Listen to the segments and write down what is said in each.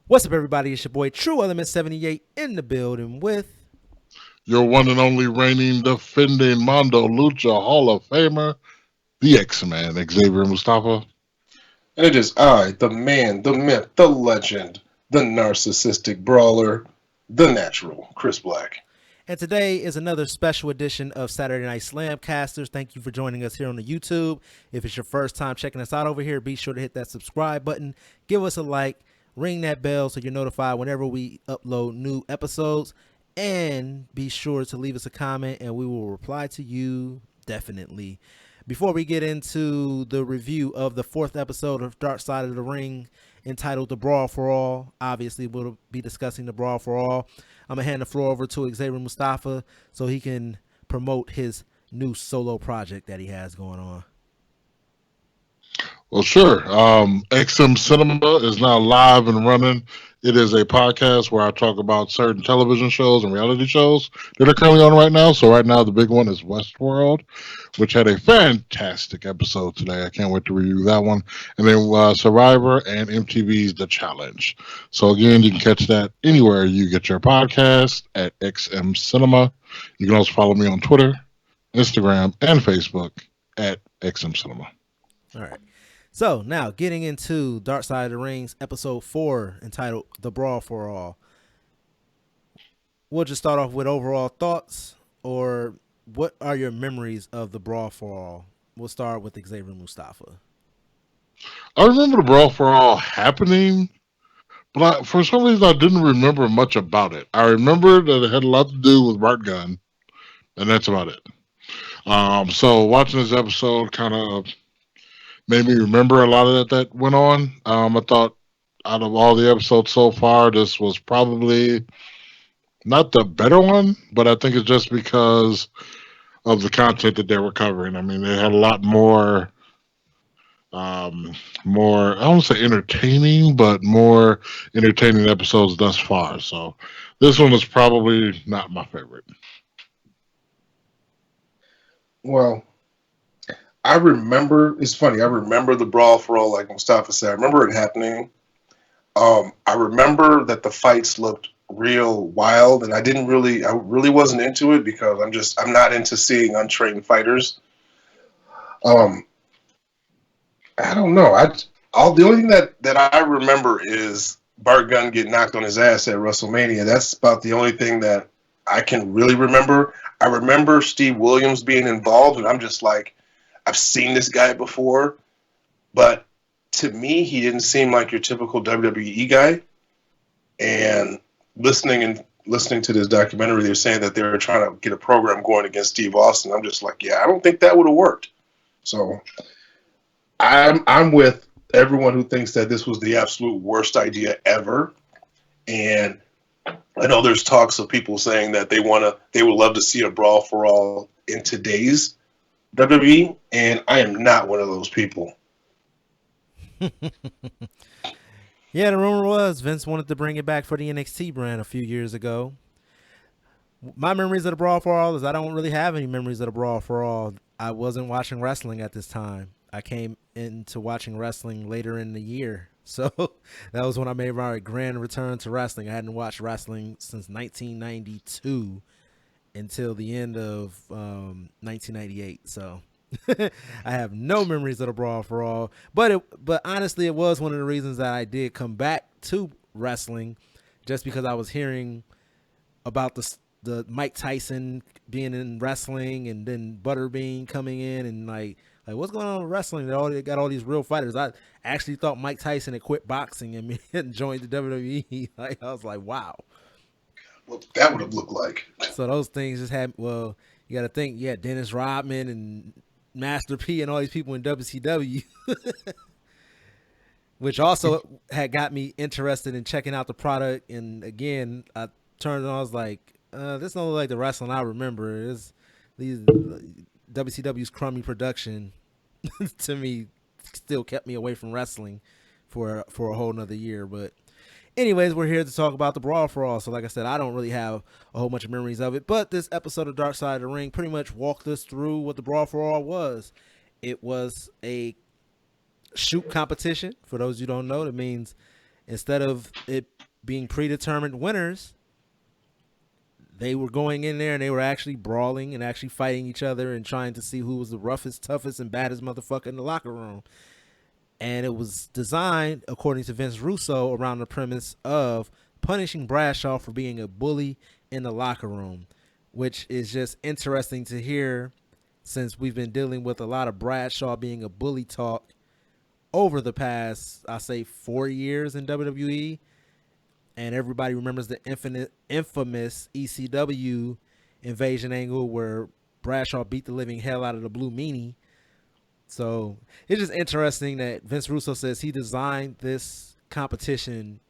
What's up, everybody? It's your boy Tru Element 78 in the building with. Your one and only reigning, defending Mondo Lucha Hall of Famer, the X-Man, Xavier Mustafa. And it is I, the man, the myth, the legend, the narcissistic brawler, the natural, Chris Black. And today is another special edition of Saturday Night Slamcasters. Thank you for joining us here on the YouTube. If it's your first time checking us out over here, be sure to hit that subscribe button, give us a like, ring that bell so you're notified whenever we upload new episodes, and be sure to leave us a comment and we will reply to you definitely. Before we get into the review of the fourth episode of Dark Side of the Ring entitled The Brawl for All, obviously we'll be discussing The Brawl for All. I'm going to hand the floor over to Xavier Mustafa so he can promote his new solo project that he has going on. Well, sure. XM Cinema is now live and running. It is a podcast where I talk about certain television shows and reality shows that are currently on right now. So right now, the big one is Westworld, which had a fantastic episode today. I can't wait to review that one. And then Survivor and MTV's The Challenge. So again, you can catch that anywhere you get your podcast at XM Cinema. You can also follow me on Twitter, Instagram, and Facebook at XM Cinema. All right. So now getting into Dark Side of the Rings episode 4 entitled The Brawl for All. We'll just start off with overall thoughts, or what are your memories of The Brawl for All? We'll start with Xavier Mustafa. I remember the Brawl for All happening, but for some reason I didn't remember much about it. I remember that it had a lot to do with Bart Gunn, and that's about it. So watching this episode kind of made me remember a lot of that went on. I thought out of all the episodes so far, this was probably not the better one, but I think it's just because of the content that they were covering. I mean, they had a lot more, I don't say entertaining, but more entertaining episodes thus far. So this one is probably not my favorite. Well, I remember, it's funny, I remember the Brawl for All, like Mustafa said. I remember it happening. I remember that the fights looked real wild, and I really wasn't into it because I'm not into seeing untrained fighters. Um, I don't know. The only thing that I remember is Bart Gunn getting knocked on his ass at WrestleMania. That's about the only thing that I can really remember. I remember Steve Williams being involved, and I'm just like, I've seen this guy before, but to me, he didn't seem like your typical WWE guy. And listening to this documentary, they're saying that they were trying to get a program going against Steve Austin. I'm just like, yeah, I don't think that would have worked. So I'm with everyone who thinks that this was the absolute worst idea ever. And I know there's talks of people saying that they would love to see a Brawl for All in today's WWE, and I am not one of those people. Yeah, the rumor was Vince wanted to bring it back for the NXT brand a few years ago. My memories of the Brawl for All is I don't really have any memories of the Brawl for All. I wasn't watching wrestling at this time. I came into watching wrestling later in the year. So that was when I made my grand return to wrestling. I hadn't watched wrestling since 1992 until the end of 1998. So I have no memories of the Brawl for All. But honestly, it was one of the reasons that I did come back to wrestling, just because I was hearing about the Mike Tyson being in wrestling, and then Butterbean coming in, and like what's going on with wrestling? They got all these real fighters. I actually thought Mike Tyson had quit boxing and joined the WWE. Like, I was like, wow. What that would have looked like. So those things just had, well, you got to think, yeah, Dennis Rodman and Master P and all these people in WCW, which also had got me interested in checking out the product. And again, I turned and I was like, this don't look like the wrestling I remember. These WCW's crummy production to me still kept me away from wrestling for a whole nother year. But anyways, we're here to talk about the Brawl for All. So like I said, I don't really have a whole bunch of memories of it, but this episode of Dark Side of the Ring pretty much walked us through what the Brawl for All was. It was a shoot competition. For those you don't know, that means instead of it being predetermined winners, they were going in there and they were actually brawling and actually fighting each other and trying to see who was the roughest, toughest, and baddest motherfucker in the locker room. And it was designed, according to Vince Russo, around the premise of punishing Bradshaw for being a bully in the locker room, which is just interesting to hear since we've been dealing with a lot of Bradshaw being a bully talk over the past, I say, 4 years in WWE. And everybody remembers the infamous ECW invasion angle where Bradshaw beat the living hell out of the Blue Meanie. So it's just interesting that Vince Russo says he designed this competition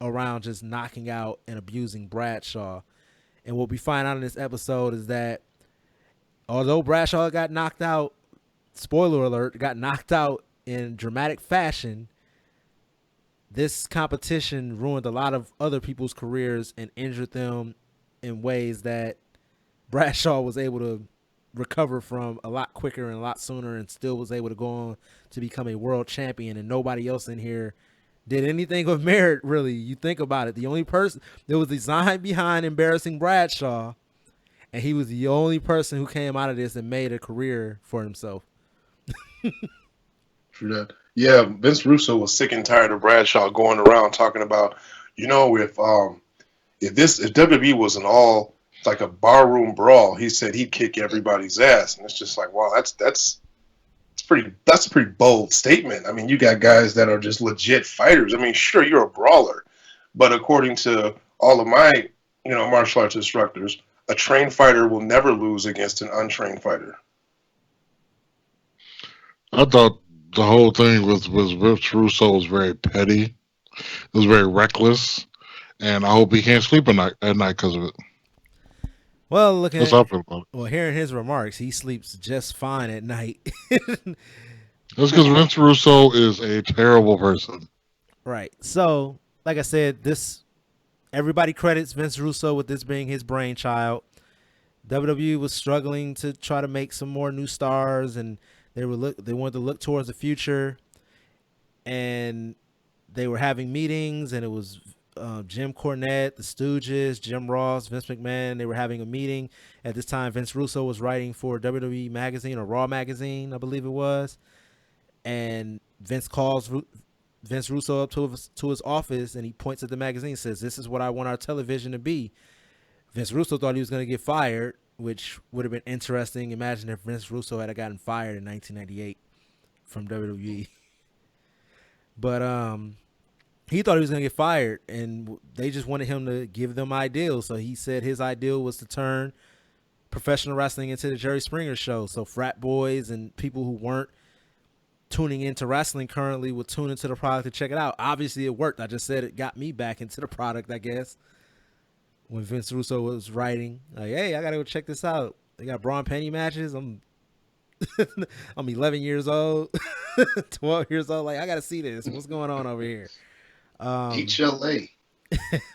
around just knocking out and abusing Bradshaw. And what we find out in this episode is that although Bradshaw got knocked out, spoiler alert, got knocked out in dramatic fashion, this competition ruined a lot of other people's careers and injured them in ways that Bradshaw was able to recover from a lot quicker and a lot sooner and still was able to go on to become a world champion. And nobody else in here did anything of merit, really. You think about it. The only person that was designed behind embarrassing Bradshaw, and he was the only person who came out of this and made a career for himself. True that. Yeah, Vince Russo was sick and tired of Bradshaw going around talking about, if WWE was an all like a barroom brawl, he said he'd kick everybody's ass, and it's just like, wow, that's a pretty bold statement. I mean, you got guys that are just legit fighters. I mean, sure, you're a brawler, but according to all of my martial arts instructors, a trained fighter will never lose against an untrained fighter. I thought the whole thing with Vince Russo was very petty. It was very reckless, and I hope he can't sleep at night because of it. Well, hearing his remarks, he sleeps just fine at night. That's because Vince Russo is a terrible person. Right. So, like I said, everybody credits Vince Russo with this being his brainchild. WWE was struggling to try to make some more new stars, and they wanted to look towards the future, and they were having meetings, and it was Jim Cornette, the Stooges, Jim Ross, Vince McMahon. They were having a meeting at this time. Vince Russo was writing for WWE Magazine or Raw Magazine, I believe it was, and Vince calls Vince Russo up to his office, and he points at the magazine and says, "This is what I want our television to be." Vince Russo thought he was going to get fired, which would have been interesting. Imagine if Vince Russo had gotten fired in 1998 from WWE. But he thought he was going to get fired, and they just wanted him to give them ideals. So he said his ideal was to turn professional wrestling into the Jerry Springer show. So frat boys and people who weren't tuning into wrestling currently would tune into the product to check it out. Obviously, it worked. I just said it got me back into the product, I guess. When Vince Russo was writing, like, hey, I gotta go check this out. They got Braun Penny matches. I'm 11 years old, 12 years old. Like, I gotta see this. What's going on over here? HLA.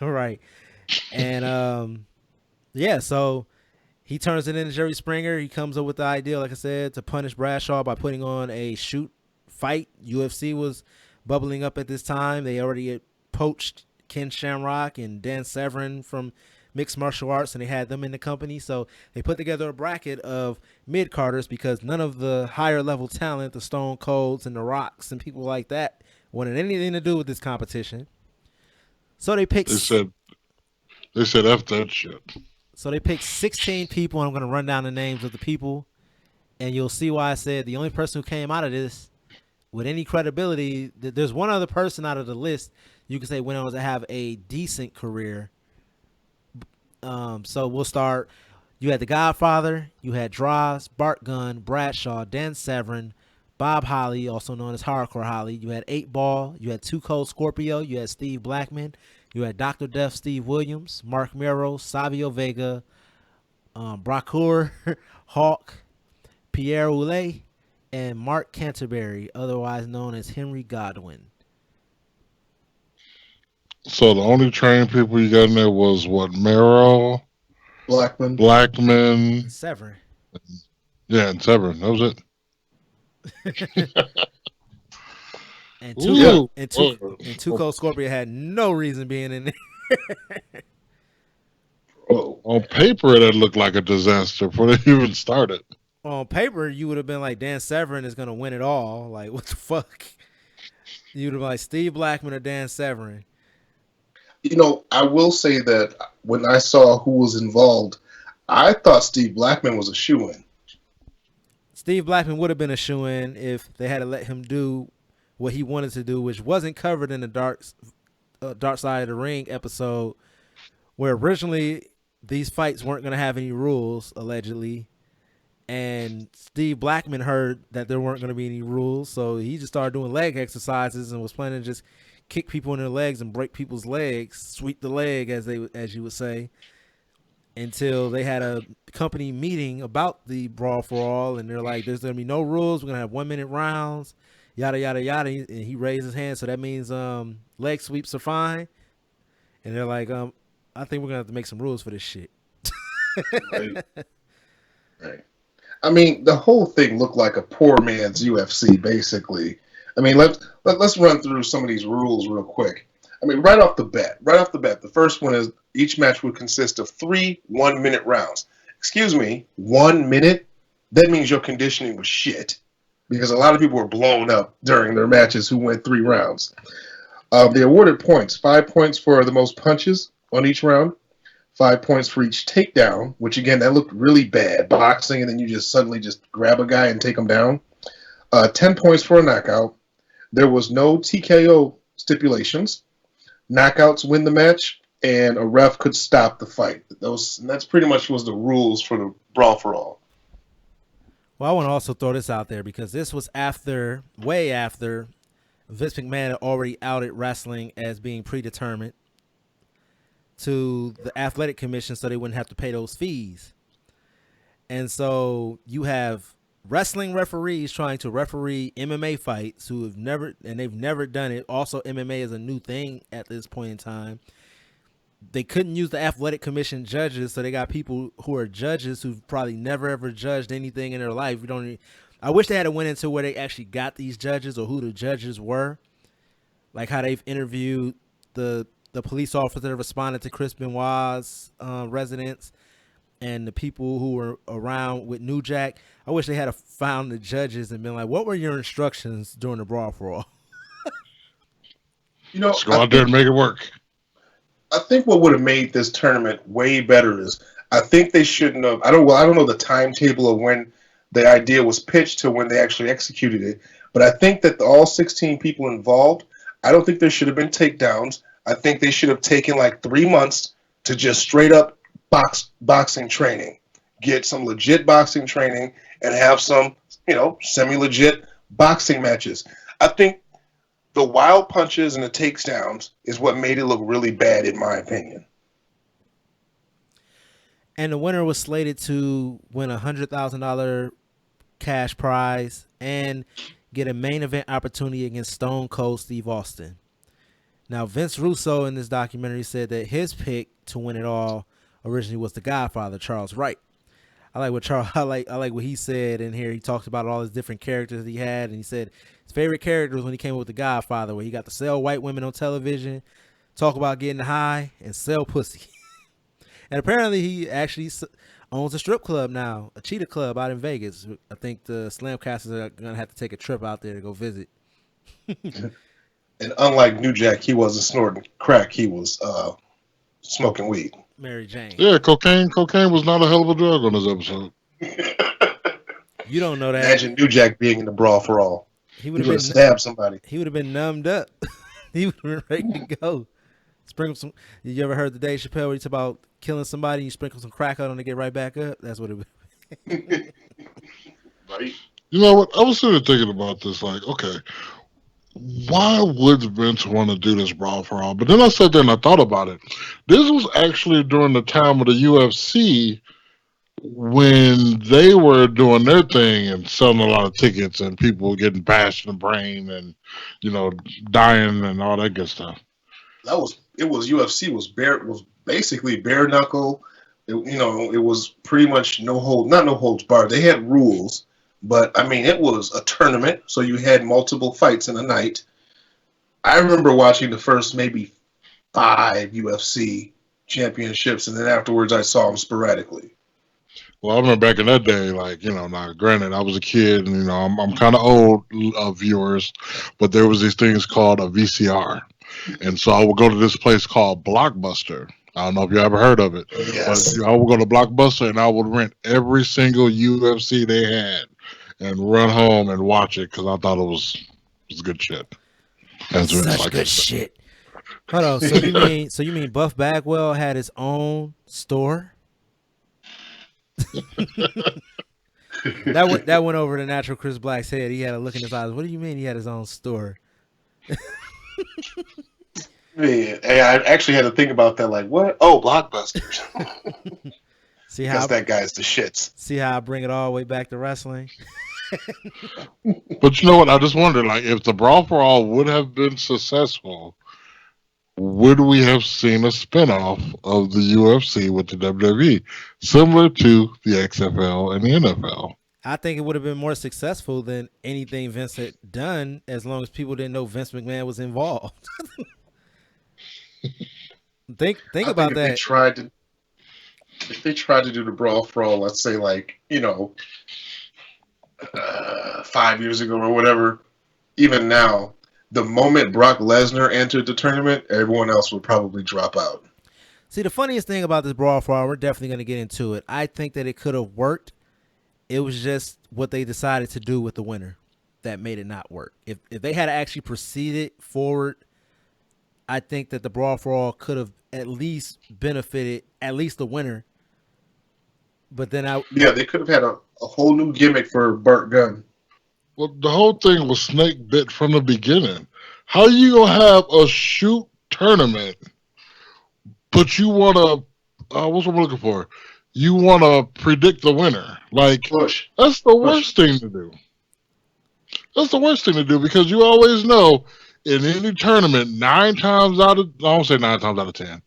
Right. And yeah, so he turns it into Jerry Springer. He comes up with the idea, like I said, to punish Bradshaw by putting on a shoot fight. UFC was bubbling up at this time. They already had poached Ken Shamrock and Dan Severn from mixed martial arts, and they had them in the company. So they put together a bracket of mid-carders because none of the higher level talent, the Stone Colds and the Rocks and people like that, wanted anything to do with this competition. So they picked. They said F that shit. So they picked 16 people, and I'm going to run down the names of the people, and you'll see why I said the only person who came out of this with any credibility, there's one other person out of the list you can say went on to have a decent career. So we'll start. You had The Godfather, you had Droz, Bart Gunn, Bradshaw, Dan Severn, Bob Holly, also known as Hardcore Holly. You had 8 Ball, you had Too Cold Scorpio, you had Steve Blackman, you had Dr. Death Steve Williams, Mark Mero, Savio Vega, Bracour, Hawk, Pierre Oulet, and Mark Canterbury, otherwise known as Henry Godwin. So the only trained people you got in there was what? Mero, Blackman, Severn. Yeah, and Severn. That was it. And Ooh. Tuco Scorpio had no reason being in there. On paper, that looked like a disaster before they even started. On paper, you would have been like, Dan Severn is gonna win it all. Like, what the fuck? You would have been like Steve Blackman or Dan Severn. I will say that when I saw who was involved, I thought Steve Blackman was a shoo-in. Steve Blackman would have been a shoo-in if they had to let him do what he wanted to do, which wasn't covered in the Dark Side of the Ring episode, where originally these fights weren't going to have any rules, allegedly. And Steve Blackman heard that there weren't going to be any rules, so he just started doing leg exercises and was planning to just kick people in their legs and break people's legs, sweep the leg, as you would say, until they had a company meeting about the Brawl for All, and they're like, there's going to be no rules. We're going to have 1 minute rounds, yada, yada, yada. And he raised his hand, so that means leg sweeps are fine. And they're like, I think we're going to have to make some rules for this shit. Right. Right. I mean, the whole thing looked like a poor man's UFC, basically. I mean, let's run through some of these rules real quick. I mean, right off the bat, the first one is each match would consist of 3 1-minute rounds. Excuse me, 1 minute? That means your conditioning was shit. Because a lot of people were blown up during their matches who went 3 rounds. They awarded points. 5 points for the most punches on each round. 5 points for each takedown, which again, that looked really bad. Boxing, and then you just suddenly just grab a guy and take him down. 10 points for a knockout. There was no TKO stipulations. Knockouts win the match, and a ref could stop the fight. That's pretty much was the rules for the Brawl for All. Well, I want to also throw this out there because this was way after Vince McMahon had already outed wrestling as being predetermined to the athletic commission so they wouldn't have to pay those fees. And so you have wrestling referees trying to referee MMA fights they've never done it. Also, MMA is a new thing at this point in time. They couldn't use the athletic commission judges, so they got people who are judges who've probably never ever judged anything in their life. I wish they had went into where they actually got these judges or who the judges were, like how they've interviewed the police officer that responded to Chris Benoit's residence and the people who were around with New Jack. I wish they had found the judges and been like, what were your instructions during the Brawl for All? Let's go out there and make it work. I think what would have made this tournament way better is I think they shouldn't have. I don't know the timetable of when the idea was pitched to when they actually executed it, but I think that all 16 people involved, I don't think there should have been takedowns. I think they should have taken like 3 months to just straight up boxing training, get some legit boxing training, and have some, semi-legit boxing matches. I think the wild punches and the takedowns is what made it look really bad, in my opinion. And the winner was slated to win a $100,000 cash prize and get a main event opportunity against Stone Cold Steve Austin. Now, Vince Russo in this documentary said that his pick to win it all originally was the Godfather, Charles Wright. I like what he said in here. He talked about all his different characters he had, and he said his favorite character was when he came up with the Godfather, where he got to sell white women on television, talk about getting high, and sell pussy. And apparently he actually owns a strip club now, a cheetah club out in Vegas. I think the Slamcasters are going to have to take a trip out there to go visit. And unlike New Jack, he wasn't snorting crack. He was smoking weed. Mary Jane. Yeah, cocaine was not a hell of a drug on this episode. You don't know that. Imagine New Jack being in the Brawl for All. He would have stabbed somebody. He would have been numbed up. He would have been ready to go. Sprinkle some. You ever heard the Dave Chappelle where he talk about killing somebody? You sprinkle some crack on them to get right back up. That's what it would be. Right. You know what? I was sort of thinking about this. Like, okay, why would Vince want to do this Brawl for All? But then I sat there and I thought about it. This was actually during the time of the UFC when they were doing their thing and selling a lot of tickets and people were getting bashed in the brain and, dying and all that good stuff. UFC was basically bare knuckle. It was pretty much not no holds barred. They had rules, but I mean, it was a tournament, so you had multiple fights in a night. I remember watching the first maybe 5 UFC championships, and then afterwards I saw him sporadically. Well, I remember back in that day, like, now granted, I was a kid, and I'm kind of old viewers, but there was these things called a VCR, and so I would go to this place called Blockbuster. I don't know if you ever heard of it, but Yes. I would go to Blockbuster and I would rent every single UFC they had, and run home and watch it because I thought it was good shit. And so it's Such like, good shit. Hold on. So you mean Buff Bagwell had his own store? That went over the natural Chris Black's head. He had a look in his eyes. What do you mean he had his own store? Man, hey, I actually had to think about that. Like, what? Oh, Blockbusters. See Guess how that guy's the shits. see how I bring it all the way back to wrestling? but you know what? I just wonder, like, if the Brawl for All would have been successful, would we have seen a spinoff of the UFC with the WWE, similar to the XFL and the NFL? I think it would have been more successful than anything Vince had done, as long as people didn't know Vince McMahon was involved. think I about think that. if they tried to do the Brawl for All, let's say like 5 years ago or whatever, even now, the moment Brock Lesnar entered the tournament, everyone else would probably drop out. See, the funniest thing about this Brawl for All, we're definitely going to get into it. I think that it could have worked. It was just what they decided to do with the winner that made it not work. If they had actually proceeded forward, I think that the Brawl for All could have at least benefited at least the winner. But then Yeah, they could have had a whole new gimmick for Bart Gunn. Well, the whole thing was snake bit from the beginning. How you gonna have a shoot tournament, but you wanna what's what I'm looking for? You wanna predict the winner? Like, Push. that's the worst thing to do. That's the worst thing to do because you always know in any tournament, 9 times out of I won't say 9 times out of 10.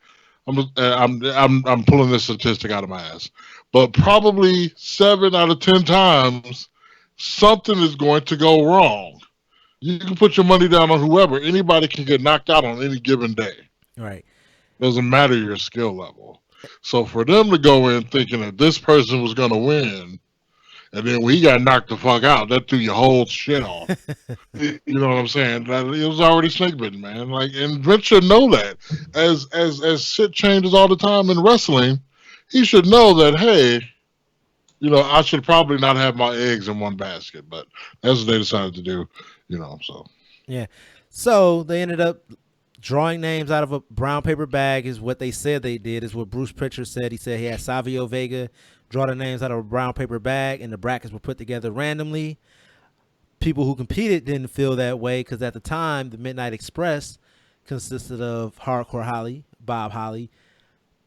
I'm pulling this statistic out of my ass, but probably 7 out of 10 times something is going to go wrong. You can put your money down on whoever. Anybody can get knocked out on any given day. right. Doesn't matter your skill level. So for them to go in thinking that this person was going to win, and then when he got knocked the fuck out, that threw your whole shit off. You know what I'm saying? It was already snake bitten, man. Like, and Vince should know that. As shit changes all the time in wrestling, he should know that. Hey, I should probably not have my eggs in one basket. But that's what they decided to do. So Yeah. So they ended up drawing names out of a brown paper bag is what they said they did, is what Bruce Pritchard said. He said he had Savio Vega draw the names out of a brown paper bag, and the brackets were put together randomly. People who competed didn't feel that way because at the time, the Midnight Express consisted of Hardcore Holly, Bob Holly,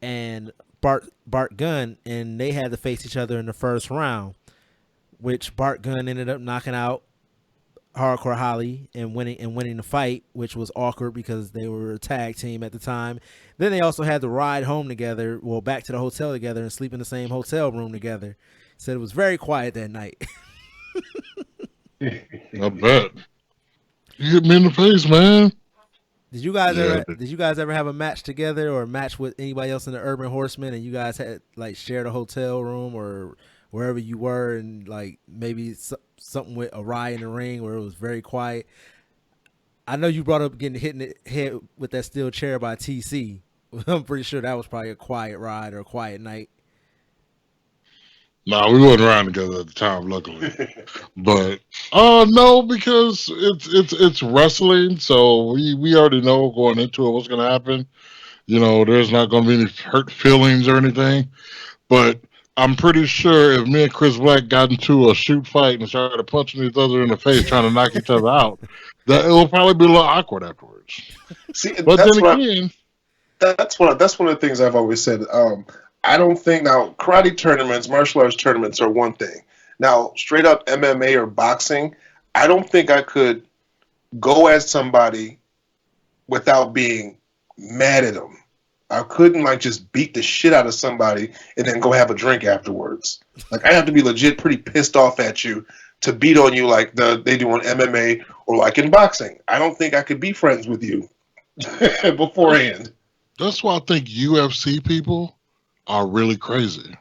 and Bart Gunn, and they had to face each other in the first round, which Bart Gunn ended up knocking out Hardcore Holly and winning the fight, which was awkward because they were a tag team at the time. Then they also had to ride home together, well, back to the hotel together and sleep in the same hotel room together. Said it was very quiet that night. I bet. You hit me in the face, man. Did you guys Yeah. ever have a match together or a match with anybody else in the Urban Horsemen, and you guys had like shared a hotel room or wherever you were, and like maybe something with a ride in the ring where it was very quiet? I know you brought up getting hit in the head with that steel chair by TC. I'm pretty sure that was probably a quiet ride or a quiet night. Nah, we wasn't around together at the time, luckily. But no, because it's wrestling, so we already know going into it what's gonna happen. There's not gonna be any hurt feelings or anything. But I'm pretty sure if me and Chris Black got into a shoot fight and started punching each other in the face, trying to knock each other out, that it will probably be a little awkward afterwards. See, But that's then what again, that's one of the things I've always said. I don't think now karate tournaments, martial arts tournaments are one thing. Now, straight up MMA or boxing, I don't think I could go at somebody without being mad at them. I couldn't like just beat the shit out of somebody and then go have a drink afterwards. Like I have to be legit pretty pissed off at you to beat on you like they do on MMA or like in boxing. I don't think I could be friends with you beforehand. That's why I think UFC people are really crazy.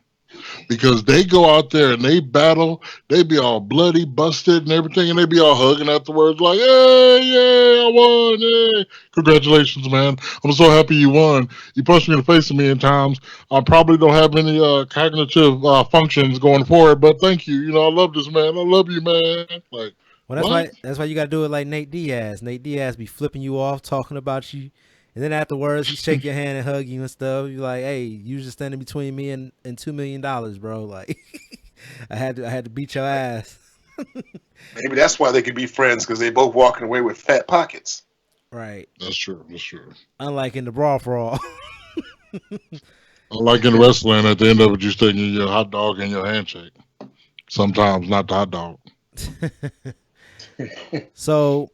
Because they go out there and they battle, they be all bloody, busted, and everything, and they be all hugging afterwards, like, "Hey, yeah, I won! Yeah, congratulations, man! I'm so happy you won. You punched me in the face a million times. I probably don't have any cognitive functions going forward, but thank you. You know, I love this, man. I love you, man. Like, Well, what? that's why you gotta do it like Nate Diaz. Nate Diaz be flipping you off, talking about you, and then afterwards he shake your hand and hug you and stuff. You like, hey, you just standing between me and $2 million, bro. Like, I had to beat your ass. Maybe that's why they could be friends because they both walking away with fat pockets. Right. That's true. That's true. Unlike in the Brawl for All. Like in wrestling, at the end of it, you sticking your hot dog in your handshake. Sometimes not the hot dog. So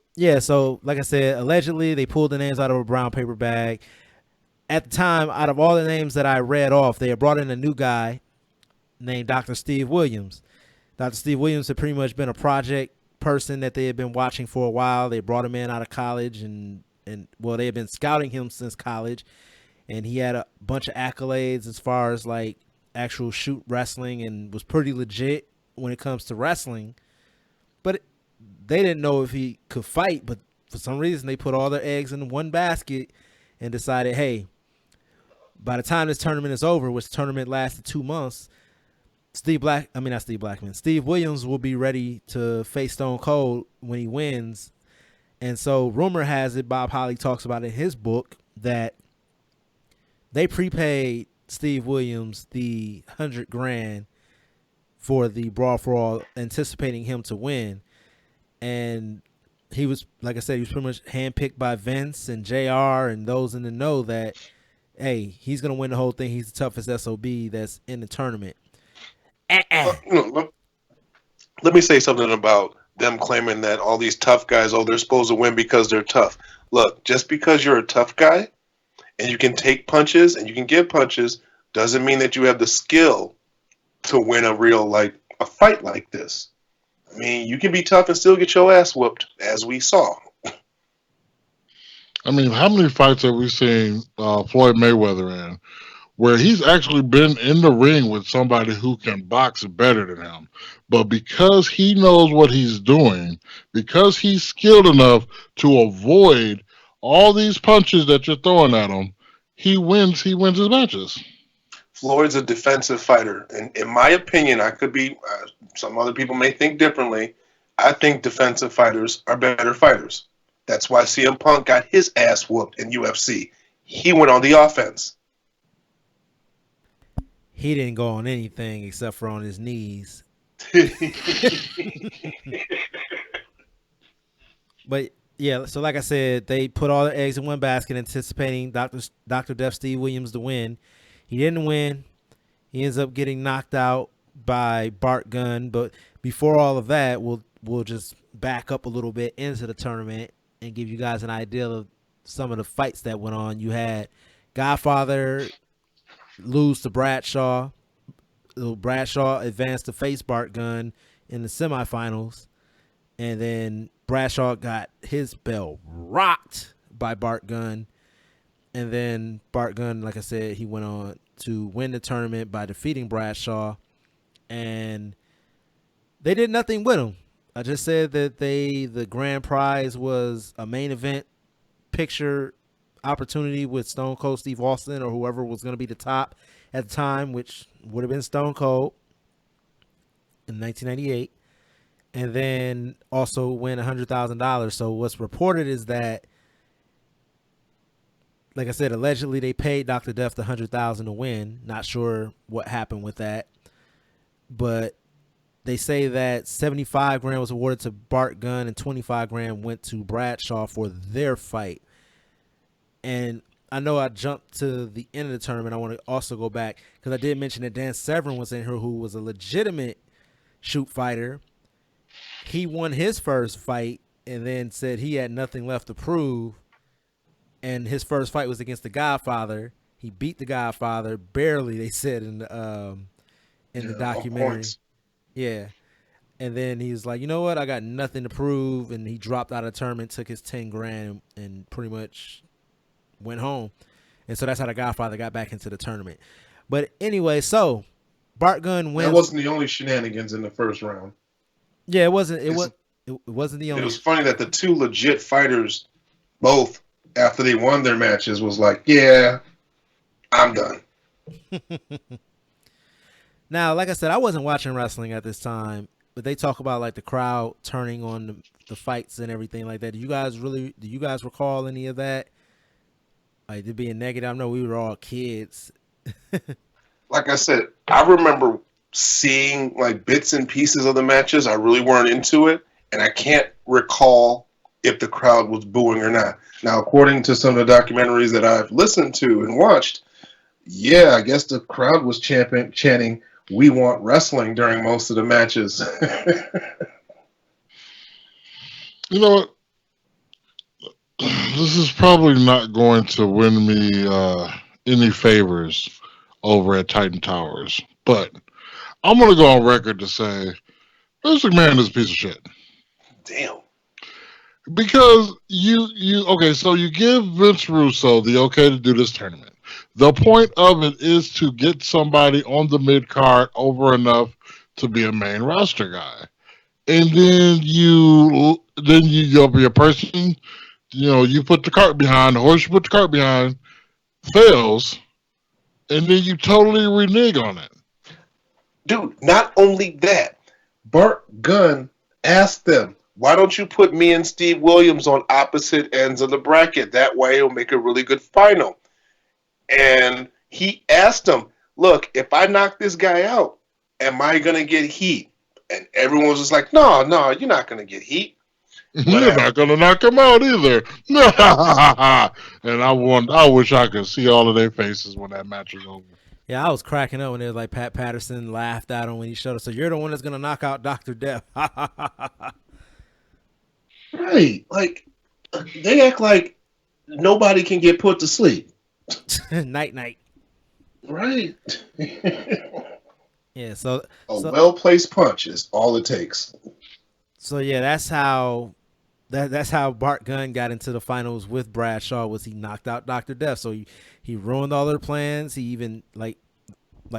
like I said, allegedly they pulled the names out of a brown paper bag. At the time, out of all the names that I read off, they had brought in a new guy named Dr. Steve Williams. Dr. Steve Williams had pretty much been a project person that they had been watching for a while. They brought him in out of college and well, they had been scouting him since college, and he had a bunch of accolades as far as like actual shoot wrestling and was pretty legit when it comes to wrestling. But they didn't know if he could fight, but for some reason they put all their eggs in one basket and decided, hey, by the time this tournament is over, which tournament lasted 2 months, Steve Williams will be ready to face Stone Cold when he wins. And so rumor has it, Bob Holly talks about in his book, that they prepaid Steve Williams the $100,000 for the Brawl for All, anticipating him to win. And he was, like I said, he was pretty much handpicked by Vince and JR and those in the know that, hey, he's going to win the whole thing. He's the toughest SOB that's in the tournament. Let me say something about them claiming that all these tough guys, they're supposed to win because they're tough. Look, just because you're a tough guy and you can take punches and you can give punches doesn't mean that you have the skill to win a fight like this. I mean, you can be tough and still get your ass whooped, as we saw. I mean, how many fights have we seen Floyd Mayweather in where he's actually been in the ring with somebody who can box better than him? But because he knows what he's doing, because he's skilled enough to avoid all these punches that you're throwing at him, he wins his matches. Floyd's a defensive fighter. And in my opinion, I could be, some other people may think differently. I think defensive fighters are better fighters. That's why CM Punk got his ass whooped in UFC. He went on the offense. He didn't go on anything except for on his knees. But yeah, so like I said, they put all their eggs in one basket, anticipating Dr. Death Steve Williams to win. He didn't win. He ends up getting knocked out by Bart Gunn. But before all of that, we'll just back up a little bit into the tournament and give you guys an idea of some of the fights that went on. You had Godfather lose to Bradshaw. Bradshaw advanced to face Bart Gunn in the semifinals, and then Bradshaw got his bell rocked by Bart Gunn. And then Bart Gunn, like I said, he went on to win the tournament by defeating Bradshaw, and they did nothing with him. I just said that the grand prize was a main event picture opportunity with Stone Cold Steve Austin or whoever was going to be the top at the time, which would have been Stone Cold in 1998, and then also win $100,000. So what's reported is that, like I said, allegedly they paid Dr. Death the $100,000 to win. Not sure what happened with that, but they say that $75,000 was awarded to Bart Gunn and $25,000 went to Bradshaw for their fight. And I know I jumped to the end of the tournament. I want to also go back because I did mention that Dan Severn was in here, who was a legitimate shoot fighter. He won his first fight and then said he had nothing left to prove. And his first fight was against the Godfather. He beat the Godfather barely, they said in the documentary. Yeah. And then he's like, you know what? I got nothing to prove. And he dropped out of the tournament, took his 10 grand, and pretty much went home. And so that's how the Godfather got back into the tournament. But anyway, so Bart Gunn wins. That wasn't the only shenanigans in the first round. Yeah, it wasn't. It wasn't the only. It was funny that the two legit fighters, both after they won their matches, was like, "Yeah, I'm done." Now, like I said, I wasn't watching wrestling at this time, but they talk about like the crowd turning on the fights and everything like that. Do you guys recall any of that? Like it being negative? I know we were all kids. Like I said, I remember seeing like bits and pieces of the matches. I really weren't into it, and I can't recall if the crowd was booing or not. Now, according to some of the documentaries that I've listened to and watched, yeah, I guess the crowd was chanting, "We want wrestling" during most of the matches. You know what? This is probably not going to win me any favors over at Titan Towers, but I'm going to go on record to say Vince McMahon is a piece of shit. Damn. Because so you give Vince Russo the okay to do this tournament. The point of it is to get somebody on the mid card over enough to be a main roster guy, and then you your person, you put the cart behind the horse. You put the cart behind fails, and then you totally renege on it. Dude, not only that, Bart Gunn asked them, "Why don't you put me and Steve Williams on opposite ends of the bracket? That way it'll make a really good final." And he asked them, "Look, if I knock this guy out, am I going to get heat?" And everyone was just like, no, you're not going to get heat. You're not going to knock him out either. And I wish I could see all of their faces when that match was over. Yeah, I was cracking up when it was like Pat Patterson laughed at him when he showed up. So you're the one that's going to knock out Dr. Death. Right. Like, they act like nobody can get put to sleep. Night. Right. Yeah, so well-placed punch is all it takes. So yeah, that's how Bart Gunn got into the finals with Bradshaw. Was he knocked out Dr. Death? So he ruined all their plans. He even like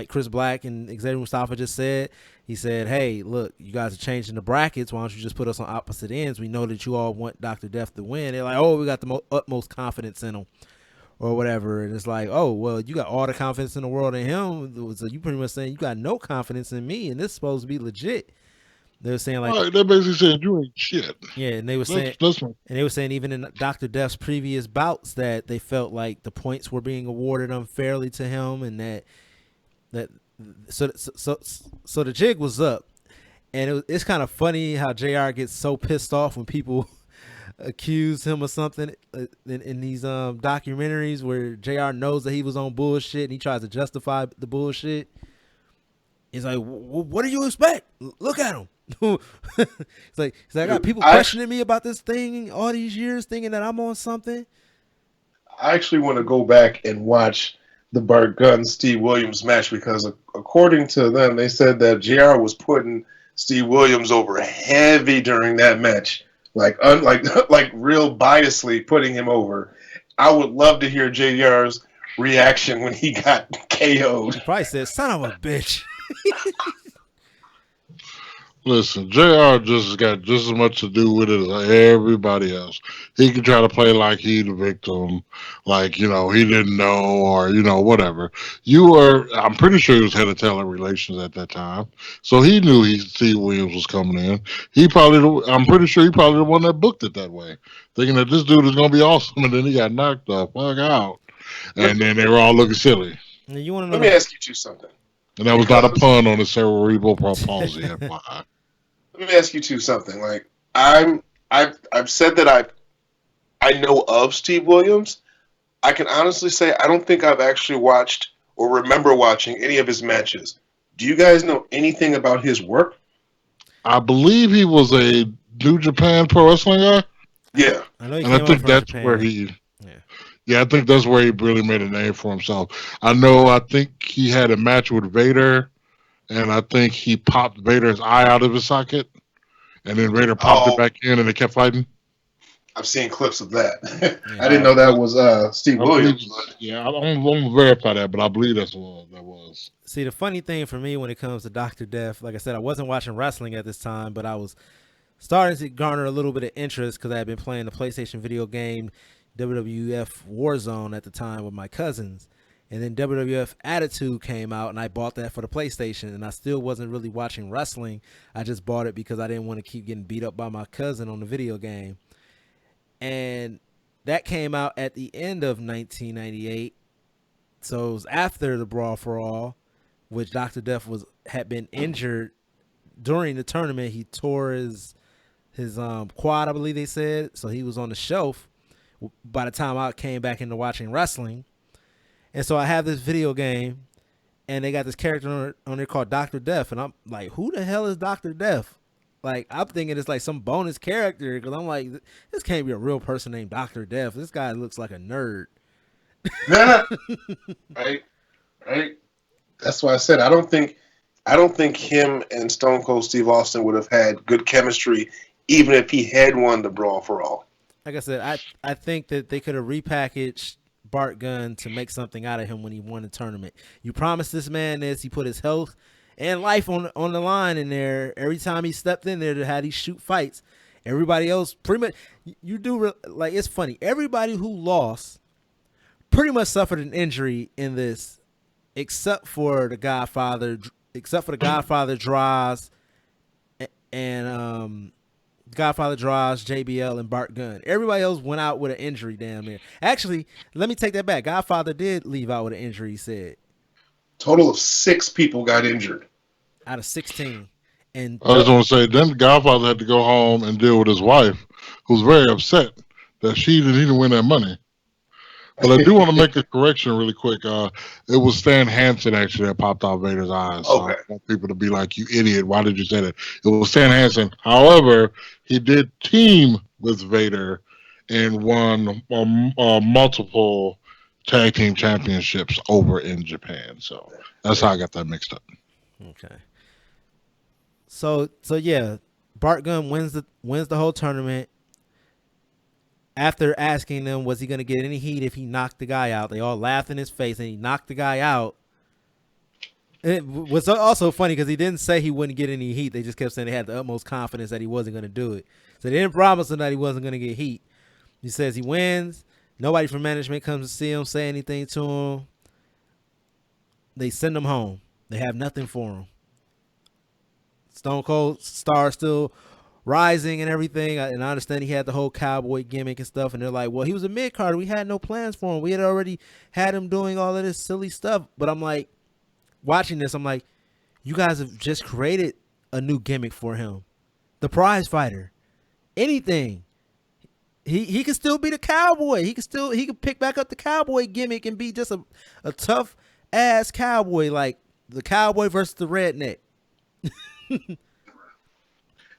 Chris Black and Xavier Mustafa just said. He said, "Hey, look, you guys are changing the brackets. Why don't you just put us on opposite ends? We know that you all want Dr. Death to win." They're like, "Oh, we got the utmost confidence in him." Or whatever, and it's like, oh well, you got all the confidence in the world in him, so you pretty much saying you got no confidence in me, and this is supposed to be legit. They were saying like, they basically said you ain't shit. Yeah, and they were saying even in Dr. Death's previous bouts that they felt like the points were being awarded unfairly to him, and so the jig was up, and it's kind of funny how JR gets so pissed off when people accuse him of something in these documentaries where JR knows that he was on bullshit and he tries to justify the bullshit. He's like, what do you expect? Look at him. It's like I got people questioning me about this thing all these years thinking that I'm on something. I actually want to go back and watch the Bart Gunn Steve Williams match because according to them, they said that JR was putting Steve Williams over heavy during that match. Like real biasly putting him over. I would love to hear JR's reaction when he got KO'd. He probably said, "Son of a bitch." Listen, JR just got just as much to do with it as everybody else. He can try to play like he the victim, like, he didn't know or, whatever. I'm pretty sure he was head of talent relations at that time. So he knew Steve Williams was coming in. I'm pretty sure he probably the one that booked it that way, thinking that this dude is going to be awesome. And then he got knocked the fuck out. And then they were all looking silly. Let me ask you two something. And that was not a pun on the cerebral palsy, FYI. Let me ask you two something. Like I've said that I know of Steve Williams. I can honestly say I don't think I've actually watched or remember watching any of his matches. Do you guys know anything about his work? I believe he was a New Japan Pro Wrestling guy. Yeah, I think that's where he. Yeah, I think that's where he really made a name for himself. I think he had a match with Vader. And I think he popped Vader's eye out of his socket. and then Vader popped it Oh, back in, and they kept fighting. I've seen clips of that. I Yeah. didn't know that was Steve I believe, Williams. But yeah, I'm gonna verify that, but I believe that's what that was. See, the funny thing for me when it comes to Dr. Death, like I said, I wasn't watching wrestling at this time, but I was starting to garner a little bit of interest because I had been playing the PlayStation video game WWF Warzone at the time with my cousins. And then WWF Attitude came out, and I bought that for the PlayStation. And I still wasn't really watching wrestling. I just bought it because I didn't want to keep getting beat up by my cousin on the video game. And that came out at the end of 1998. So it was after the Brawl for All, which Dr. Death had been injured during the tournament. He tore his quad, I believe they said. So he was on the shelf by the time I came back into watching wrestling. And so I have this video game, and they got this character on there called Dr. Death. And I'm like, who the hell is Dr. Death? Like, I'm thinking it's like some bonus character because I'm like, this can't be a real person named Dr. Death. This guy looks like a nerd. right, right. That's why I said I don't think him and Stone Cold Steve Austin would have had good chemistry, even if he had won the Brawl for All. Like I said, I think that they could have repackaged Bart Gunn to make something out of him when he won the tournament. You promised this man this. He put his health and life on the line in there. Every time he stepped in there to have these shoot fights, everybody else pretty much like it's funny. Everybody who lost pretty much suffered an injury in this, except for the Godfather, Draws, and Godfather Draws, JBL, and Bart Gunn. Everybody else went out with an injury down there. Actually, let me take that back. Godfather did leave out with an injury, he said. Total of 6 people got injured. Out of 16. And I just want to say, then the Godfather had to go home and deal with his wife, who's very upset that he didn't win that money. But I do want to make a correction really quick. It was Stan Hansen actually that popped out Vader's eyes. So Okay. I want people to be like, you idiot, why did you say that? It was Stan Hansen. However, he did team with Vader and won multiple tag team championships over in Japan. So that's how I got that mixed up. okay. So yeah, Bart Gunn wins the whole tournament. After asking them, was he going to get any heat if he knocked the guy out? They all laughed in his face, and he knocked the guy out. It was also funny because he didn't say he wouldn't get any heat. They just kept saying they had the utmost confidence that he wasn't going to do it. So they didn't promise him that he wasn't going to get heat. He says he wins. Nobody from management comes to see him, say anything to him. They send him home. They have nothing for him. Stone Cold star still rising and everything, and I understand he had the whole cowboy gimmick and stuff, and they're like, well, he was a mid-carder. We had no plans for him. We had already had him doing all of this silly stuff. But I'm like, watching this, I'm like, you guys have just created a new gimmick for him. The prize fighter. Anything. He could still be the cowboy. He could pick back up the cowboy gimmick and be just a tough ass cowboy, like the cowboy versus the redneck.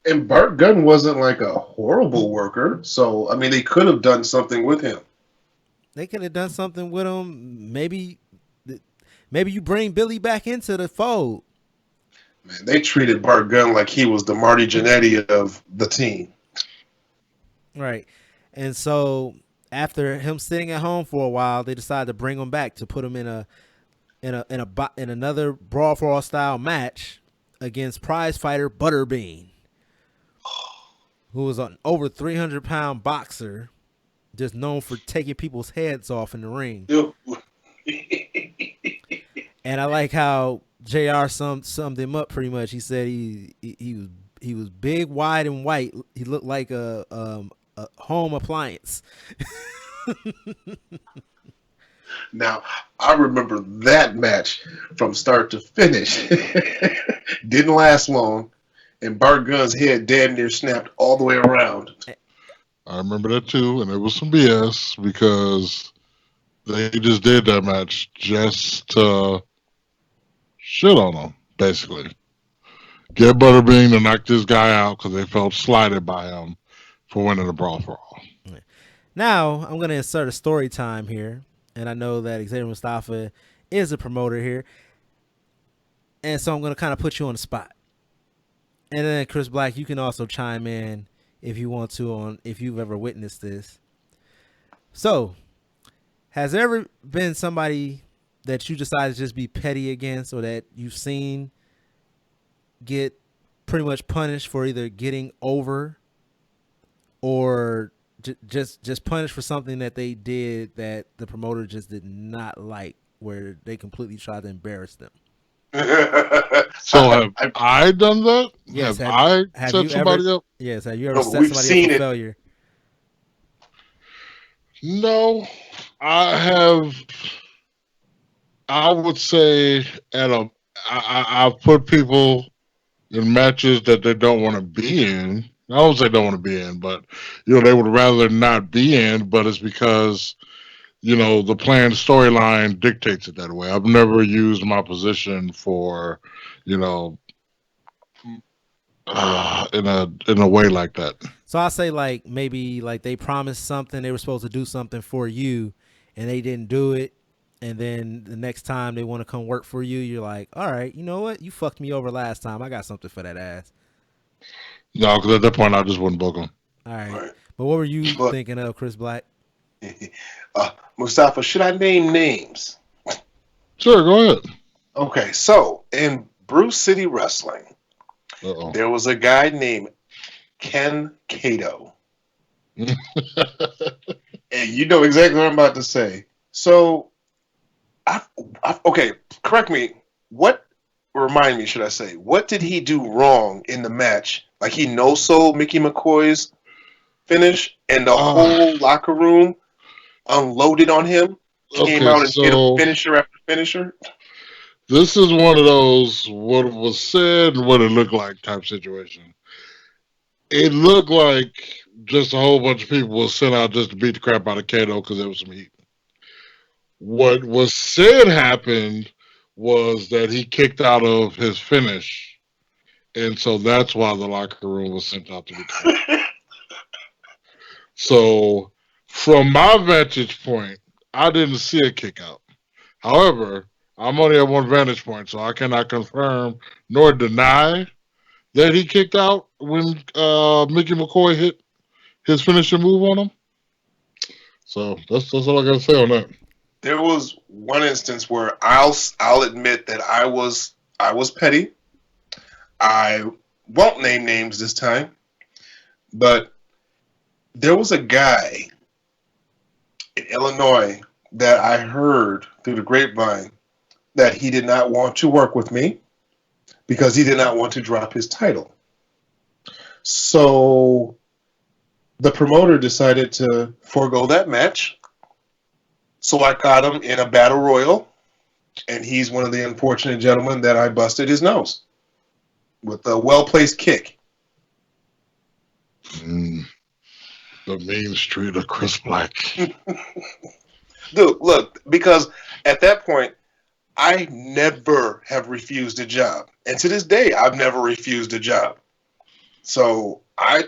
And Bart Gunn wasn't like a horrible worker, so I mean they could have done something with him. They could have done something with him. Maybe you bring Billy back into the fold. Man, they treated Bart Gunn like he was the Marty Jannetty of the team. Right. And so after him sitting at home for a while, they decided to bring him back to put him in another Brawl for All style match against prize fighter Butterbean, who was an over 300-pound boxer, just known for taking people's heads off in the ring. And I like how JR summed him up pretty much. He said he was big, wide, and white. He looked like a home appliance. Now, I remember that match from start to finish. Didn't last long, and Bart Gunn's head damn near snapped all the way around. I remember that too, and it was some BS because they just did that match just to shit on him, basically. Get Butterbean to knock this guy out because they felt slighted by him for winning the Brawl for All. Now, I'm going to insert a story time here, and I know that Xavier Mustafa is a promoter here, and so I'm going to kind of put you on the spot. And then Chris Black, you can also chime in if you want to on if you've ever witnessed this. So, has there ever been somebody that you decided to just be petty against, or that you've seen get pretty much punished for either getting over or just punished for something that they did that the promoter just did not like, where they completely tried to embarrass them? So have I done that? Yes. Have I Have set you somebody ever? up? Yes. Have you ever No, but set we've somebody up seen for it. failure? No, I have. I would say at a. I've put people in matches that they don't want to be in. I don't say don't want to be in, but they would rather not be in. But it's because the planned storyline dictates it that way. I've never used my position for, you know, in a way like that. So I say, like, maybe like they promised something, they were supposed to do something for you, and they didn't do it. And then the next time they want to come work for you, you're like, all right, you know what? You fucked me over last time. I got something for that ass. No, because at that point I just wouldn't book them. All right. Right. But what were you But thinking of, Chris Black? Mustafa, should I name names? Sure, go ahead. Okay, so in Bruce City Wrestling, Uh-oh. there was a guy named Ken Kato. And you know exactly what I'm about to say. So, okay, correct me. Remind me, should I say, what did he do wrong in the match? Like he no-sold Mickey McCoy's finish, and the whole locker room unloaded on him, came out and hit a finisher after finisher. This is one of those what was said and what it looked like type situation. It looked like just a whole bunch of people were sent out just to beat the crap out of Kato because there was some heat. What was said happened was that he kicked out of his finish, and so that's why the locker room was sent out to beat the crap. So, from my vantage point, I didn't see a kick out. However, I'm only at one vantage point, so I cannot confirm nor deny that he kicked out when Mickey McCoy hit his finishing move on him. So that's all I gotta say on that. There was one instance where I'll admit that I was petty. I won't name names this time, but there was a guy in Illinois that I heard through the grapevine that he did not want to work with me because he did not want to drop his title. So the promoter decided to forego that match. So I caught him in a battle royal, and he's one of the unfortunate gentlemen that I busted his nose with a well-placed kick. The mean street of Chris Black. Dude, look, because at that point, I never have refused a job. And to this day, I've never refused a job. So I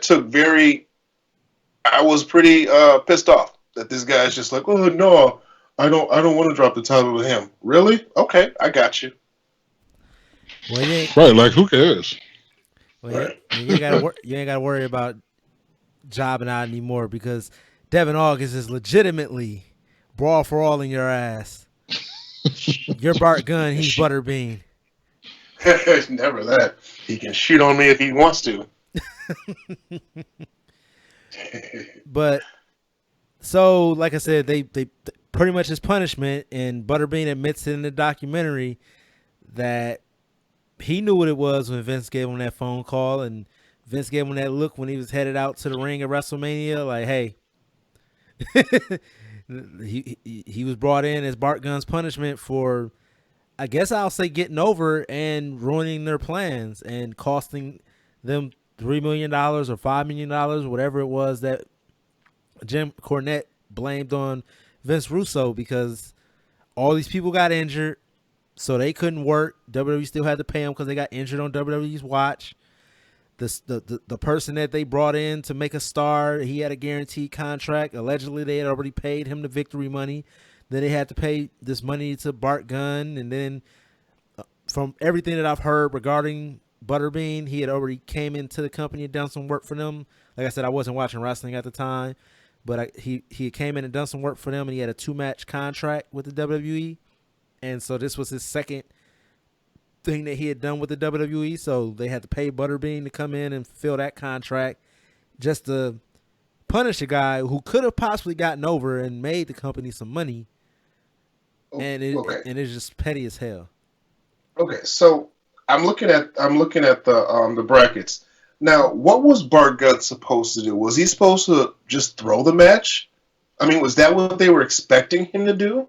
was pretty pissed off that this guy's just like, oh, no, I don't want to drop the title to him. Really? Okay, I got you. Well, right, like who cares? Well, right. you ain't gotta worry about jobbing out anymore because Devin August is legitimately Brawl for All in your ass. You're Bart Gunn, he's Butterbean. Never that. He can shoot on me if he wants to. But so, like I said, they pretty much his punishment, and Butterbean admits it in the documentary that he knew what it was when Vince gave him that phone call, and Vince gave him that look when he was headed out to the ring at WrestleMania, like, hey. he was brought in as Bart Gunn's punishment for, I guess I'll say, getting over and ruining their plans and costing them $3 million or $5 million, whatever it was that Jim Cornette blamed on Vince Russo, because all these people got injured, so they couldn't work. WWE still had to pay them because they got injured on WWE's watch. The person that they brought in to make a star, he had a guaranteed contract. Allegedly, they had already paid him the victory money. Then they had to pay this money to Bart Gunn. And then from everything that I've heard regarding Butterbean. He had already came into the company and done some work for them. Like I said, I wasn't watching wrestling at the time, but he came in and done some work for them, and he had a 2-match contract with the WWE, and so this was his second thing that he had done with the WWE. So they had to pay Butterbean to come in and fill that contract just to punish a guy who could have possibly gotten over and made the company some money, and Okay. it's just petty as hell. Okay. So I'm looking at the brackets. Now, what was Bart Gunn supposed to do? Was he supposed to just throw the match? I mean, was that what they were expecting him to do?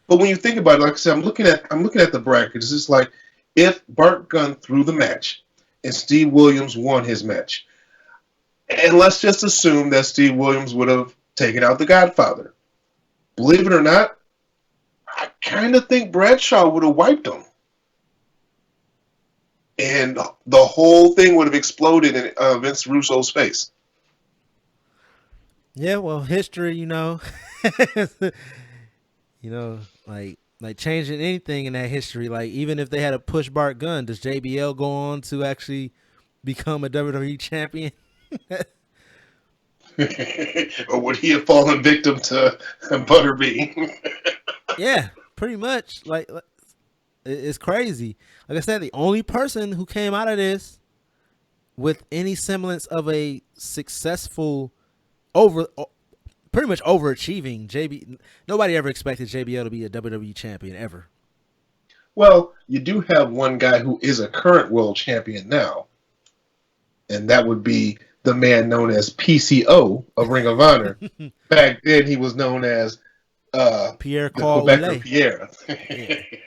But when you think about it, like I said, I'm looking at the brackets. It's just like if Bart Gunn threw the match and Steve Williams won his match, and let's just assume that Steve Williams would have taken out the Godfather. Believe it or not, I kind of think Bradshaw would have wiped him. And the whole thing would have exploded in Vince Russo's face. Yeah, well, history, you know, you know, like changing anything in that history. Like even if they had to push Bart Gunn, does JBL go on to actually become a WWE champion? Or would he have fallen victim to Butterbean? Yeah, pretty much. Like it's crazy. Like I said, the only person who came out of this with any semblance of a successful pretty much overachieving nobody ever expected JBL to be a WWE champion ever. Well, you do have one guy who is a current world champion now, and that would be the man known as PCO of Ring of Honor. Back then, he was known as Pierre the Call Quebecer Pierre. Yeah.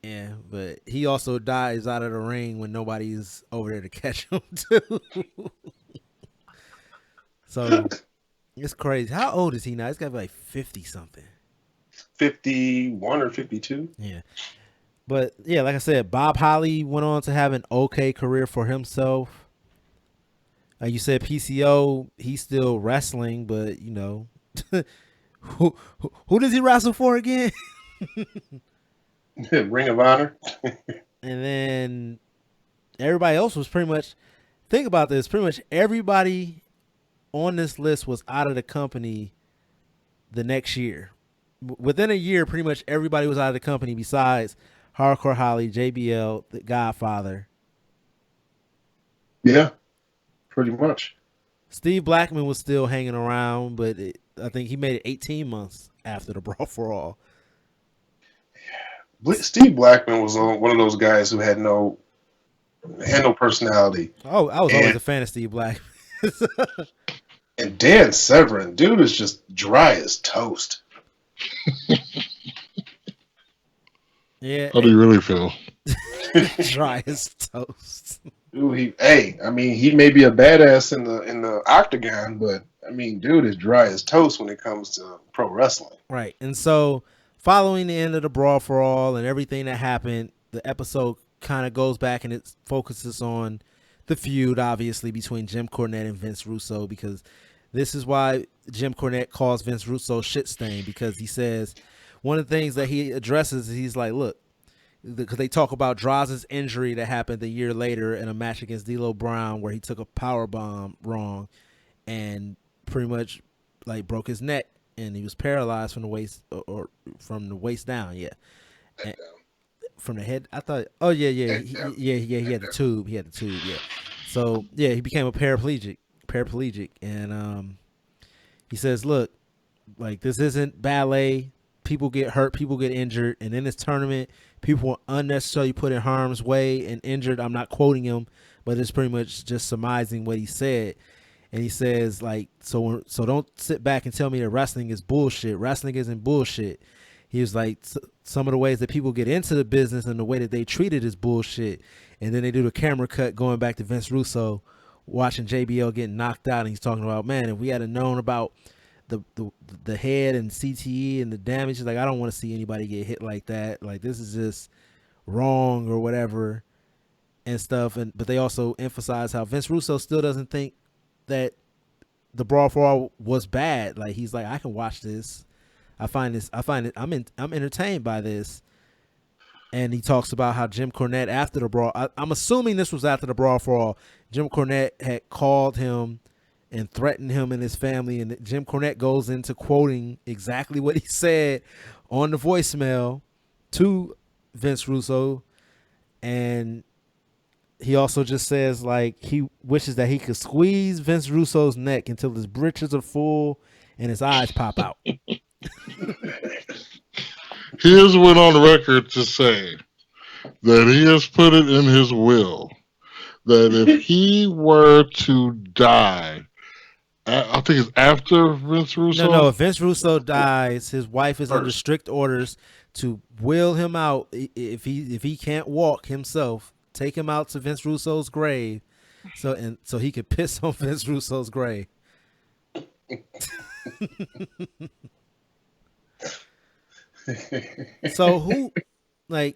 Yeah, but he also dies out of the ring when nobody's over there to catch him too. So it's crazy. How old is he now? He's got to be like 50 something. 51 or 52. Yeah. But yeah, like I said, Bob Holly went on to have an okay career for himself. Like you said, PCO, he's still wrestling, but you know, who does he wrestle for again? Ring of Honor. And then everybody else was pretty much, think about this, pretty much everybody on this list was out of the company the next year. Within a year, pretty much everybody was out of the company besides Hardcore Holly, JBL, the Godfather. Yeah, pretty much. Steve Blackman was still hanging around, but I think he made it 18 months after the Brawl for All. Steve Blackman was one of those guys who had no personality. Oh, I was always a fan of Steve Blackman. And Dan Severn, dude, is just dry as toast. Yeah. How do you really feel? Dry as toast. Dude, he may be a badass in the octagon, but I mean, dude is dry as toast when it comes to pro wrestling. Right. And so following the end of the Brawl for All and everything that happened, the episode kind of goes back and it focuses on the feud, obviously, between Jim Cornette and Vince Russo, because this is why Jim Cornette calls Vince Russo shit stain, because he says one of the things that he addresses is he's like, look, because they talk about Droz's injury that happened a year later in a match against D'Lo Brown where he took a power bomb wrong and pretty much like broke his neck and he was paralyzed from the waist or from the waist down. Yeah. And from the head. I thought, oh yeah. He had the tube. Yeah. So yeah, he became a paraplegic and he says, look, like this isn't ballet. People get hurt, people get injured, and in this tournament, people were unnecessarily put in harm's way and injured. I'm not quoting him, but it's pretty much just surmising what he said. And he says, like, so don't sit back and tell me that wrestling is bullshit. Wrestling isn't bullshit. He was like, some of the ways that people get into the business and the way that they treat it is bullshit. And then they do the camera cut going back to Vince Russo watching JBL getting knocked out, and he's talking about, man, if we had known about the head and CTE and the damage, he's like, I don't want to see anybody get hit like that. Like, this is just wrong or whatever and stuff. And but they also emphasize how Vince Russo still doesn't think that the Brawl for All was bad. Like, he's like, I can watch this. I'm entertained by this. And he talks about how Jim Cornette, after the brawl, I'm assuming this was after the Brawl for All, Jim Cornette had called him and threatened him and his family. And Jim Cornette goes into quoting exactly what he said on the voicemail to Vince Russo. And he also just says, like, he wishes that he could squeeze Vince Russo's neck until his britches are full and his eyes pop out. He has went on record to say that he has put it in his will that if he were to die, I think it's after Vince Russo. No. If Vince Russo dies, his wife is under strict orders to wheel him out. If he can't walk himself, take him out to Vince Russo's grave, so he could piss on Vince Russo's grave. So who, like,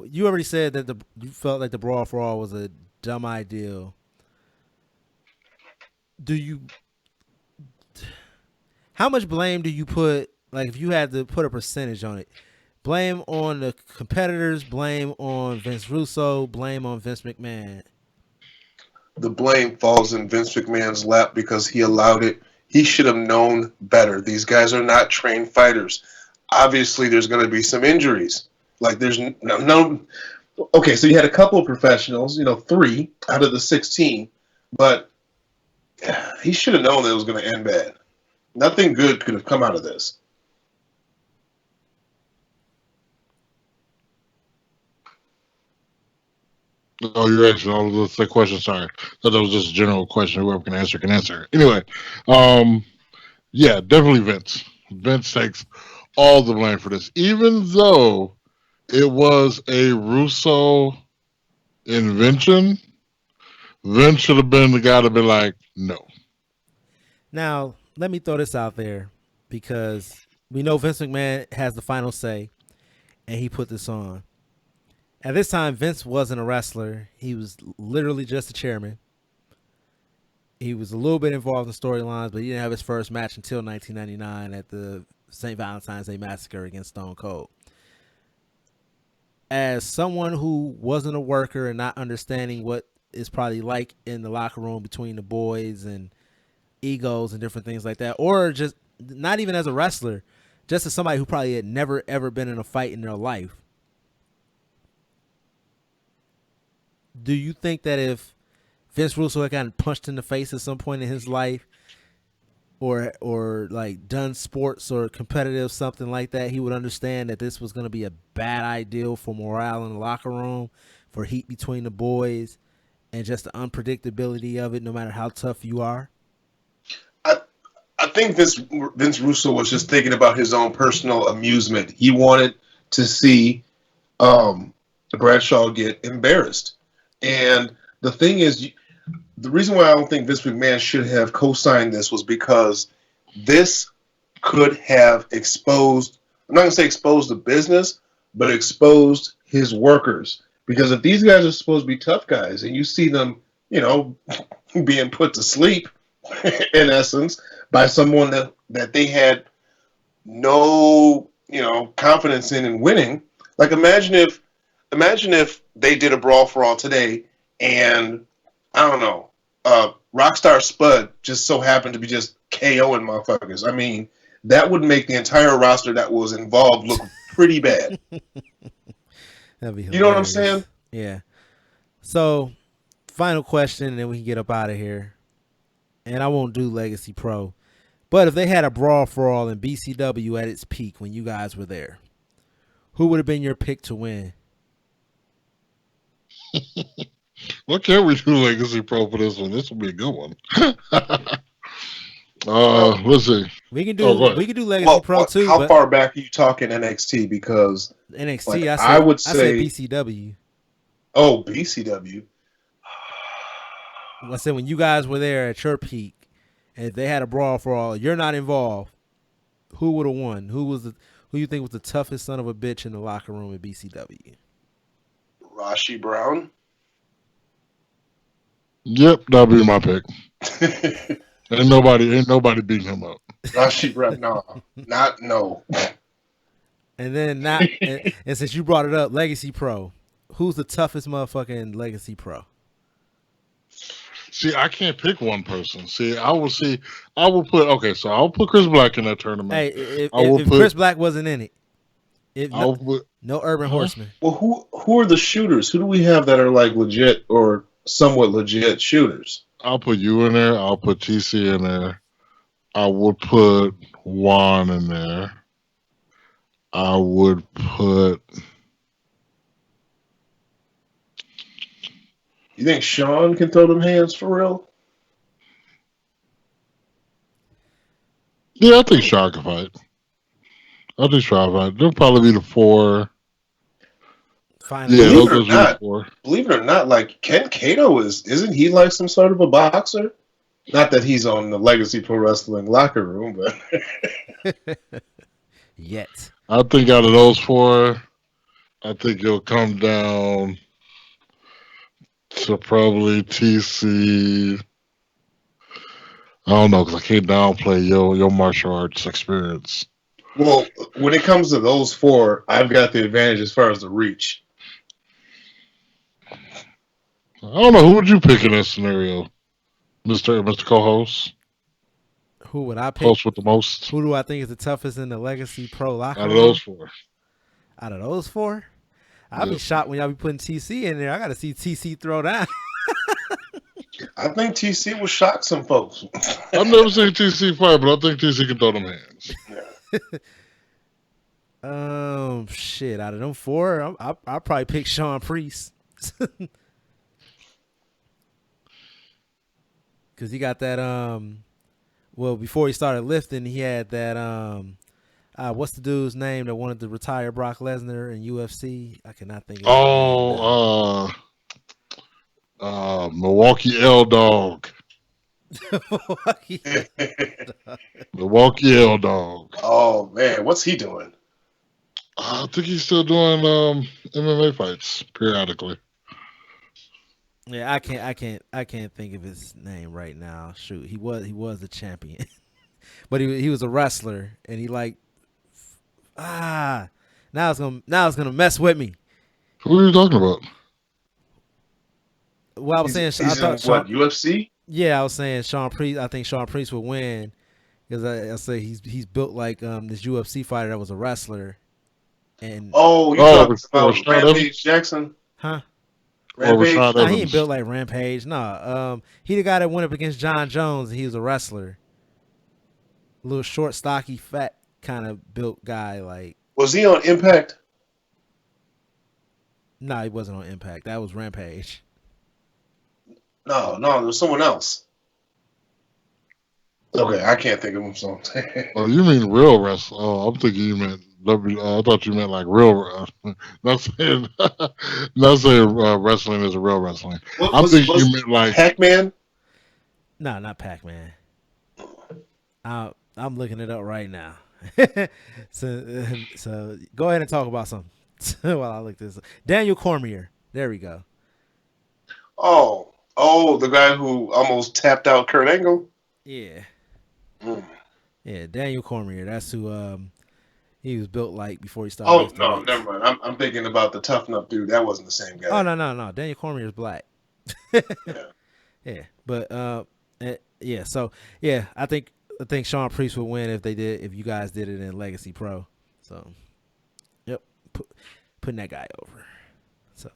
you already said that you felt like the Brawl for All was a dumb idea. How much blame do you put, like, if you had to put a percentage on it? Blame on the competitors, blame on Vince Russo, blame on Vince McMahon. The blame falls in Vince McMahon's lap because he allowed it. He should have known better. These guys are not trained fighters. Obviously, there's going to be some injuries. Like, there's no. Okay, so you had a couple of professionals, 3 out of the 16, but he should have known that it was going to end bad. Nothing good could have come out of this. Oh, you're asking. That's the question. Sorry, that was just a general question. Whoever can answer can answer. Anyway, yeah, definitely Vince. Vince takes all the blame for this, even though it was a Russo invention. Vince should have been the guy to be like, no. Now, let me throw this out there because we know Vince McMahon has the final say, and he put this on. At this time, Vince wasn't a wrestler. He was literally just a chairman. He was a little bit involved in storylines, but he didn't have his first match until 1999 at the St. Valentine's Day Massacre against Stone Cold. As someone who wasn't a worker and not understanding what it's probably like in the locker room between the boys and egos and different things like that, or just not even as a wrestler, just as somebody who probably had never ever been in a fight in their life, do you think that if Vince Russo had gotten punched in the face at some point in his life, or like done sports or competitive something like that, he would understand that this was going to be a bad idea for morale in the locker room, for heat between the boys, and just the unpredictability of it, no matter how tough you are? I think Vince Russo was just thinking about his own personal amusement. He wanted to see Bradshaw get embarrassed. And the thing is, the reason why I don't think Vince McMahon should have co-signed this was because this could have exposed, I'm not going to say exposed the business, but exposed his workers. Because if these guys are supposed to be tough guys and you see them, being put to sleep, in essence, by someone that they had no, confidence in winning, like imagine if they did a Brawl for All today and, I don't know, Rockstar Spud just so happened to be just KOing motherfuckers. I mean, that would make the entire roster that was involved look pretty bad. That'd be hilarious. You know what I'm saying? Yeah. So, final question, and then we can get up out of here. And I won't do Legacy Pro. But if they had a Brawl for All in BCW at its peak when you guys were there, who would have been your pick to win? What can we do Legacy Pro for this one? This will be a good one. Let's see. We can do Legacy Pro too. How far back are you talking NXT? Because NXT, like, I would say BCW. Oh, BCW. I said when you guys were there at your peak, and if they had a Brawl for All, you're not involved. Who would have won? Who you think was the toughest son of a bitch in the locker room at BCW? Rashi Brown. Yep, that'll be my pick. ain't nobody beating him up. Rashi Brown, no. And then not, and since you brought it up, Legacy Pro, who's the toughest motherfucking Legacy Pro? See, I can't pick one person. I will put so I'll put Chris Black in that tournament. Hey, I will if put Chris Black wasn't in it, I'll put no Urban Horseman. Well, who are the shooters? Who do we have that are like legit or somewhat legit shooters? I'll put you in there. I'll put TC in there. I would put Juan in there. I would put. You think Sean can throw them hands for real? Yeah, I think Sean can fight. They'll probably be the 4. Finally. Yeah, Believe it or those will be the not, 4. believe it or not, like Ken Kato isn't he like some sort of a boxer? Not that he's on the Legacy Pro Wrestling locker room, but Yet. I think out of those 4, I think it'll come down to probably TC. I don't know because I can't downplay your martial arts experience. well, when it comes to those 4, I've got the advantage as far as the reach. I don't know, who would you pick in that scenario, Mr. Co-host? Who would I pick? Host with the most Who do I think is the toughest in the Legacy Pro locker out room? of those 4. Out of those 4? I'd be Yes. shocked when y'all be putting TC in there. I got to see TC throw down. I think TC will shock some folks. I've never seen TC fight, but I think TC can throw them hands. Shit. Out of them 4, I'll probably pick Sean Priest. Because he got that, well, before he started lifting, he had that, what's the dude's name that wanted to retire Brock Lesnar in UFC? I cannot think of his name. Milwaukee L Dog. Milwaukee L Dog. Oh man, what's he doing? I think he's still doing MMA fights periodically. Yeah, I can't think of his name right now. Shoot, he was a champion, but he was a wrestler, and he now it's gonna mess with me. Who are you talking about? Well, I was saying, I He's thought in Sean, what, UFC? yeah, I was saying Sean Priest. I think Sean Priest would win because I say he's built like this UFC fighter that was a wrestler, and Oh, you talking about Rampage Jackson? huh? Rampage? Rashad Nah, he Evans. ain't built like Rampage. Nah, he the guy that went up against John Jones, and he was a wrestler. Little short, stocky, fat kind of built guy. Like, Was he on Impact? nah, he wasn't on Impact. That was Rampage. No, there was someone else. Okay, I can't think of him. So Oh, you mean real wrestling? Oh, I'm thinking you meant I thought you meant like real. Not saying wrestling is a real wrestling. I'm thinking you meant like Pac-Man. Nah, not Pac-Man. I'm looking it up right now. so go ahead and talk about something while I look this up. Daniel Cormier. There we go. Oh, the guy who almost tapped out Kurt Angle. Yeah. Mm. Yeah, Daniel Cormier. That's who he was built like before he started. Oh lifting no, weights. never mind. I'm thinking about the tough enough dude. That wasn't the same guy. Oh no. Daniel Cormier is black. Yeah. But yeah. So yeah, I think Sean Priest would win if you guys did it in Legacy Pro. So, yep, putting that guy over. So,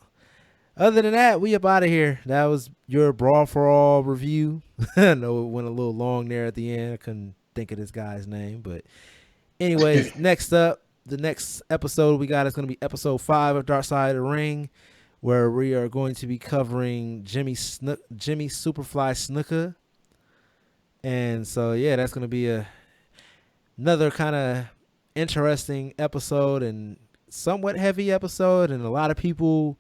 other than that, we up out of here. That was your Brawl for All review. I know it went a little long there at the end. I couldn't think of this guy's name, but anyways, next up, the next episode we got is going to be episode 5 of Dark Side of the Ring, where we are going to be covering Jimmy Superfly Snuka. And so, yeah, that's going to be another kind of interesting episode and somewhat heavy episode. And a lot of people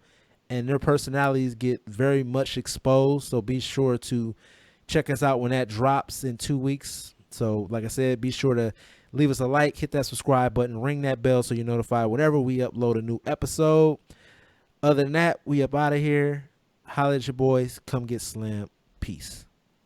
and their personalities get very much exposed. So be sure to check us out when that drops in 2 weeks. So, like I said, be sure to leave us a like, hit that subscribe button, ring that bell so you're notified whenever we upload a new episode. Other than that, we up out of here. Holla at your boys. Come get slammed. Peace.